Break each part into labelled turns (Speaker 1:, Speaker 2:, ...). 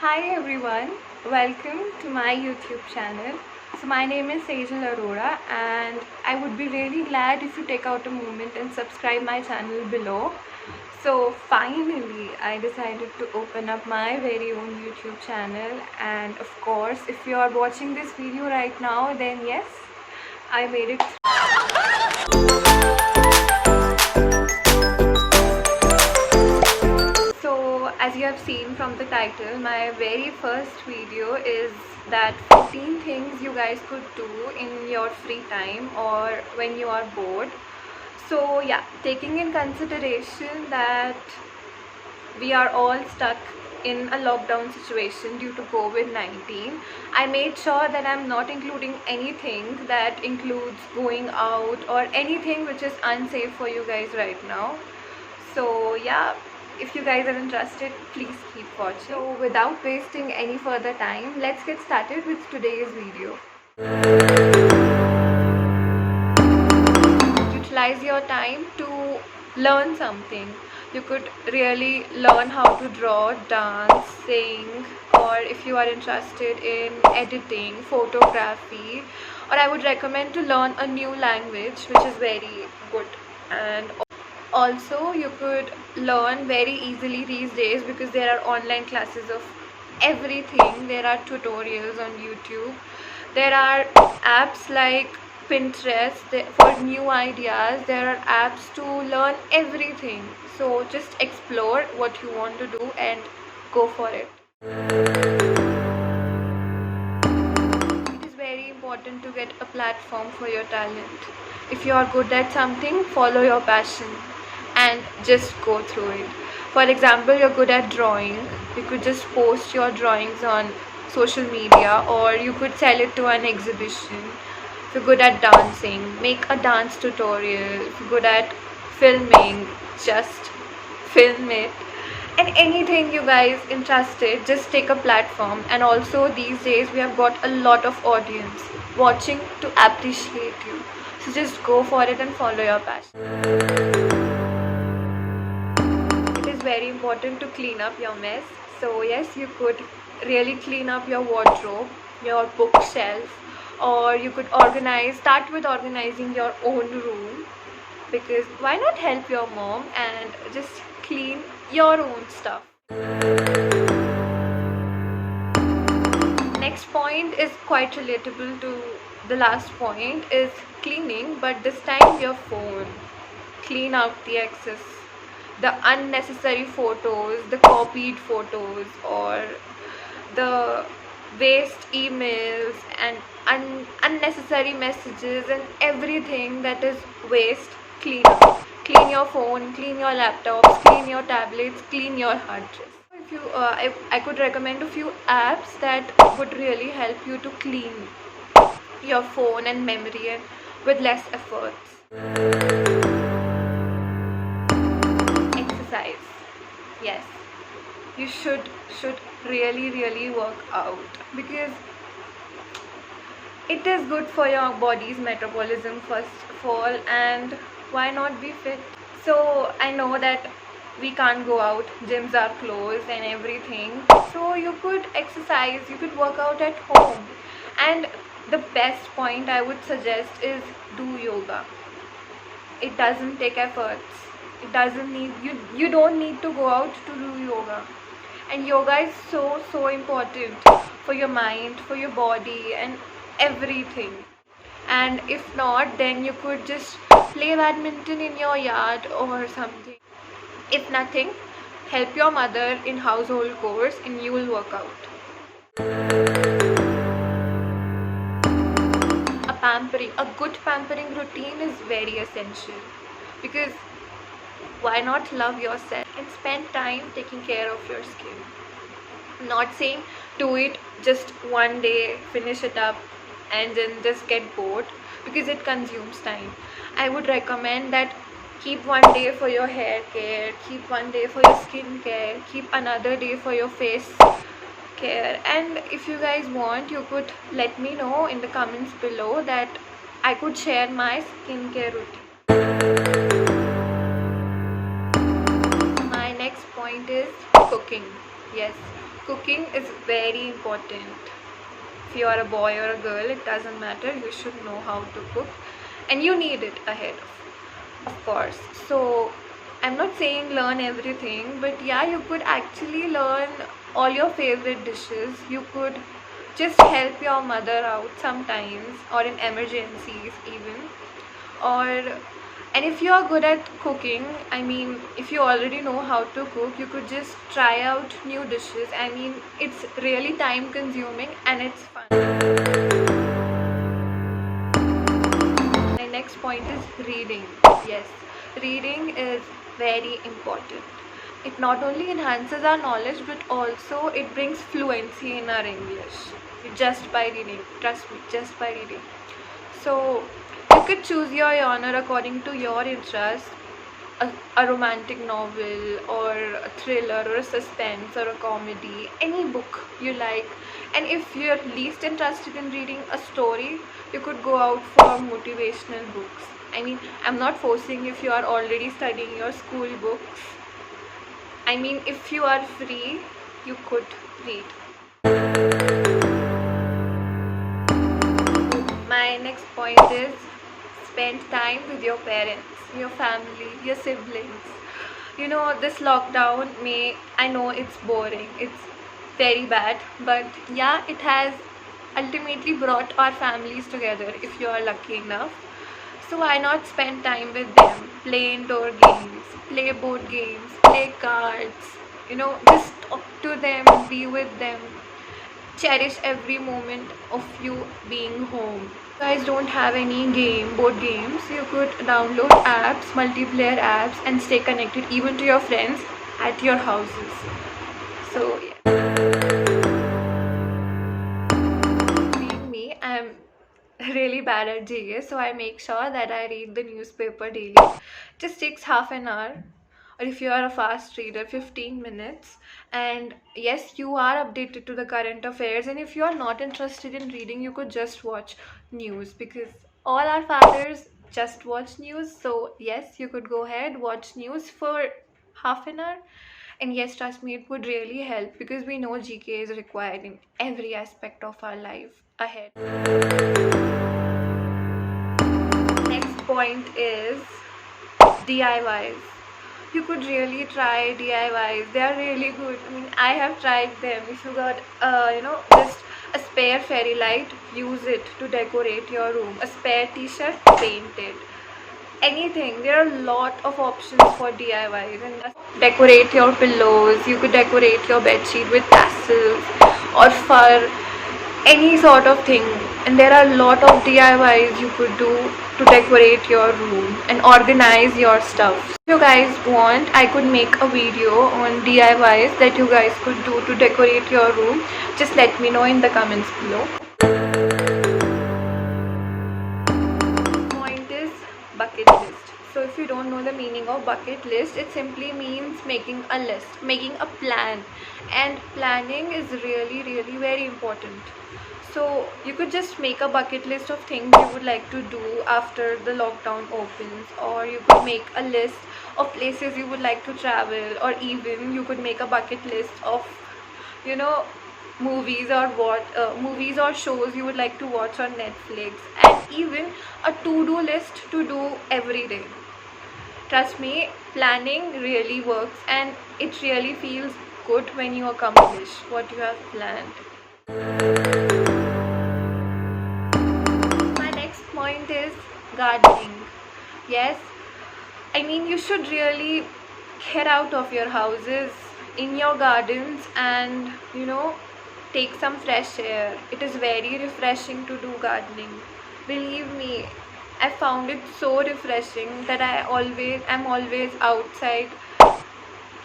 Speaker 1: Hi everyone, welcome to my YouTube channel. So my name is Sejal Arora and I would be really glad if you take out a moment and subscribe my channel below. So finally I decided to open up my very own YouTube channel, and of course if you are watching this video right now, then yes, I made it. So as you have seen from the title, my very first video is that 14 things you guys could do in your free time or when you are bored. So yeah, taking in consideration that we are all stuck in a lockdown situation due to COVID-19, I made sure that I'm not including anything that includes going out or anything which is unsafe for you guys right now. So yeah, if you guys are interested, please keep watching. So without wasting any further time, let's get started with today's video. Utilize your time to learn something. You could really learn how to draw, dance, sing, or if you are interested in editing, photography, or I would recommend to learn a new language which is very good. And also you could learn very easily these days because there are online classes of everything. There are tutorials on YouTube, there are apps like Pinterest for new ideas, there are apps to learn everything. So just explore what you want to do and go for it. It is very important to get a platform for your talent. If you are good at something, follow your passion and just go through it. For example, you're good at drawing, you could just post your drawings on social media, or you could sell it to an exhibition. If you're good at dancing, make a dance tutorial. If you're good at filming, just film it. And anything you guys interested, just take a platform. And also these days we have got a lot of audience watching to appreciate you. So just go for it and follow your passion. It is very important to clean up your mess. So yes, you could really clean up your wardrobe, your bookshelf, or you could start with organizing your own room, because why not help your mom and just clean your own stuff. Next point is quite relatable to the last point, is cleaning, but this time your phone. Clean out the excess, the unnecessary photos, the copied photos, or the waste emails and unnecessary messages and everything that is waste. Clean up. Clean your phone, clean your laptops, clean your tablets, clean your hard drive. If you, I could recommend a few apps that would really help you to clean your phone and memory and with less efforts. Exercise. Yes, you should really work out, because it is good for your body's metabolism first of all, and why not be fit? So I know that we can't go out, gyms are closed and everything, so you could exercise, you could work out at home. And the best point I would suggest is do yoga. It doesn't take efforts, it doesn't need you don't need to go out to do yoga. And yoga is so important for your mind, for your body and everything. And if not, then you could just play badminton in your yard or something. If nothing, help your mother in household chores and you will work out. A good pampering routine is very essential, because why not love yourself and spend time taking care of your skin? I'm not saying do it just one day, finish it up and then just get bored, because it consumes time. I would recommend that keep one day for your hair care, keep one day for your skin care, keep another day for your face care. And if you guys want, you could let me know in the comments below that I could share my skincare routine. My next point is cooking. Yes, Cooking is very important. If you are a boy or a girl, it doesn't matter, you should know how to cook, and you need it ahead of course. So I'm not saying learn everything, but yeah, you could actually learn all your favorite dishes. You could just help your mother out sometimes, or in emergencies even. Or and if you are good at cooking, I mean, if you already know how to cook, you could just try out new dishes. I mean, it's really time consuming and it's fun. My next point is reading. Yes, reading is very important. It not only enhances our knowledge, but also it brings fluency in our English just by reading. Trust me, just by reading. So you could choose your genre according to your interest. A romantic novel, or a thriller, or a suspense, or a comedy, any book you like. And if you're least interested in reading a story, you could go out for motivational books. I mean, I'm not forcing if you are already studying your school books. I mean, if you are free, you could read. My next point is spend time with your parents, your family, your siblings. You know, this lockdown I know it's boring, it's very bad, but yeah, it has ultimately brought our families together if you are lucky enough. So why not spend time with them? Play indoor games, play board games, play cards, just talk to them, be with them. Cherish every moment of you being home. If you guys don't have any board games, you could download apps, multiplayer apps, and stay connected even to your friends at your houses. So yeah. Being me, I'm really bad at GS, so I make sure that I read the newspaper daily. Just takes half an hour, or if you are a fast reader, 15 minutes. And yes, you are updated to the current affairs. And if you are not interested in reading, you could just watch news, because all our fathers just watch news. So yes, you could go ahead, watch news for half an hour. And yes, trust me, it would really help, because we know GK is required in every aspect of our life ahead. Next point is DIYs. You could really try DIYs. They are really good. I mean, I have tried them. If you got just a spare fairy light, use it to decorate your room. A spare t-shirt, paint it. Anything. There are a lot of options for DIYs. And just decorate your pillows. You could decorate your bedsheet with tassels or fur, any sort of thing. And there are a lot of DIYs you could do to decorate your room and organize your stuff. If you guys want, I could make a video on DIYs that you guys could do to decorate your room. Just let me know in the comments below. Point is bucket list. So if you don't know the meaning of bucket list, it simply means making a list, making a plan. And planning is really, really very important. So you could just make a bucket list of things you would like to do after the lockdown opens, or you could make a list of places you would like to travel, or even you could make a bucket list of movies or shows you would like to watch on Netflix, and even a to-do list to do every day. Trust me, planning really works, and it really feels good when you accomplish what you have planned. Point is gardening. Yes, I mean, you should really get out of your houses, in your gardens, and take some fresh air. It is very refreshing to do gardening. Believe me, I found it so refreshing that I'm always outside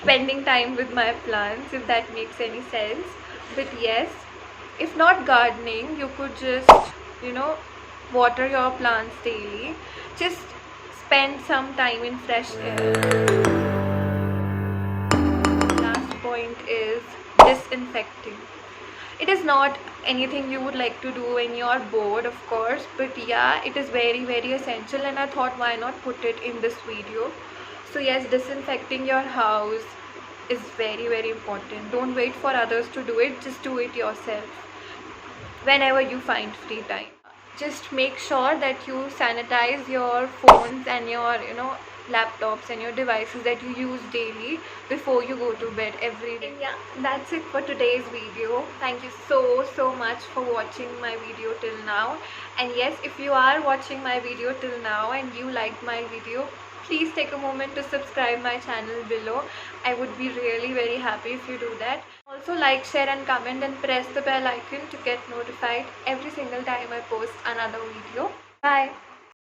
Speaker 1: spending time with my plants, if that makes any sense. But yes, if not gardening, you could just water your plants daily. Just spend some time in fresh air. Last point is disinfecting. It is not anything you would like to do when you are bored, of course, but yeah, it is very, very essential, and I thought, why not put it in this video. So yes, disinfecting your house, is very, very important. Don't wait for others to do it, just do it yourself whenever you find free time. Just make sure that you sanitize your phones and your laptops and your devices that you use daily before you go to bed every day. Yeah, that's it for today's video. Thank you so much for watching my video till now. And yes, if you are watching my video till now and you liked my video, please take a moment to subscribe my channel below. I would be really very happy if you do that. Also like, share and comment and press the bell icon to get notified every single time I post another video. Bye.